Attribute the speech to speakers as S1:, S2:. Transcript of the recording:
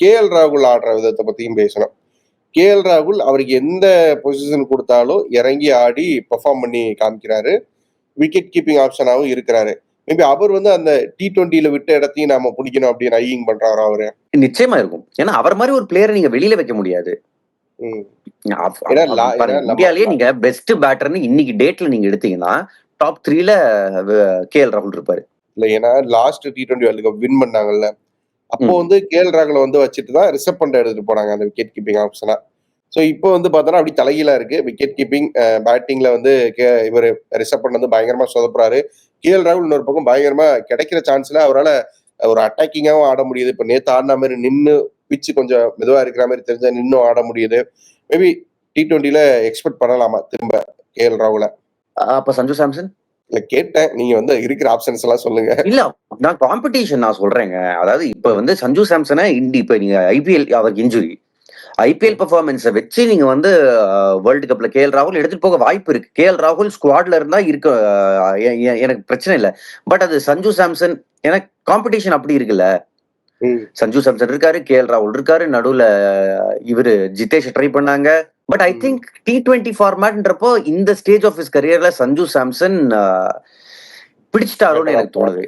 S1: KL ராகுல் ஆடுற விதத்தை பத்தியும் பேசணும். கேஎல் ராகுல் அவருக்கு எந்த பொசிஷன் கொடுத்தாலும் இறங்கி ஆடி பெர்ஃபார்ம் பண்ணி காமிக்கிறாரு. விக்கெட் கீப்பிங் ஆப்ஷனாவும் இருக்கிறாரு. மேபி அவர் வந்து அந்த T20ல விட்ட இடத்தையும் நாம பிடிக்கணும் அப்படின்னு ஐயிங் பண்றாரா அவரு?
S2: நிச்சயமா இருக்கும். ஏன்னா அவர் மாதிரி ஒரு பிளேயரை நீங்க வெளியில வைக்க முடியாது. இந்தியாலேயே நீங்க பெஸ்ட் பேட்டர்னு இன்னைக்கு டேட்ல நீங்க எடுத்தீங்கன்னா டாப் 3ல கேஎல் ராகுல் இருப்பாரு.
S1: இல்ல ஏன்னா last T20 world cup win பண்ணாங்கல்ல, அப்போ வந்து கேஎல் ராகுல வந்து வச்சுட்டு தான் ரிஷப் பண்ட் எடுத்துட்டு போனாங்க அந்த விக்கெட் கீப்பிங் ஆப்ஷனா. ஸோ இப்போ வந்து பார்த்தோன்னா அப்படி தலைகீழா இருக்கு. விக்கெட் கீப்பிங் பேட்டிங்ல வந்து இவர் ரிஷப் பண்ட் வந்து பயங்கரமா சொதப்புறாரு. கேஎல் ராகுல் இன்னொரு பக்கம் பயங்கரமா கிடைக்கிற சான்ஸ்ல அவரால் ஒரு அட்டாக்கிங்காகவும் ஆட முடியுது. இப்போ நேற்று ஆடின மாதிரி நின்று பிச்சு கொஞ்சம் மெதுவாக இருக்கிற மாதிரி தெரிஞ்சா நின்னும் ஆட முடியுது. மேபி T20ல எக்ஸ்பெக்ட் பண்ணலாமா திரும்ப கேஎல் ராகுல?
S2: அப்ப சஞ்சு சாம்சன்
S1: இல்ல கேட்டேன், நீங்க வந்து இருக்கிற ஆப்ஷன்ஸ் எல்லாம் சொல்லுங்க.
S2: இல்ல நான் காம்படிஷன் நான் சொல்றேங்க. அதாவது இப்ப வந்து சஞ்சு சாம்சனை இப்ப நீங்க ஐபிஎல் அவருக்கு இன்ஜுரி ஐபிஎல் பெர்ஃபார்மன்ஸை வச்சு நீங்க வந்து வேர்ல்டு கப்ல கேஎல் ராகுல் எடுத்துட்டு போக வாய்ப்பு இருக்கு. கேஎல் ராகுல் ஸ்குவாட்ல இருந்தா இருக்க எனக்கு பிரச்சனை இல்லை. பட் அது சஞ்சு சாம்சன் எனக்கு காம்படிஷன் அப்படி இருக்குல்ல. சஞ்சு சாம்சன் இருக்காரு, கேஎல் ராகுல் இருக்காரு, நடுவுல இவரு ஜிதேஷ் ட்ரை பண்ணாங்க. பட் ஐ திங்க் T20 ஃபார்மேட்ன்றப்போ இந்த ஸ்டேஜ் ஆஃப் ஹிஸ் கரியர்ல சஞ்சு சாம்சன் பிடிச்சிட்டாரோன்னு எனக்கு தோணுது.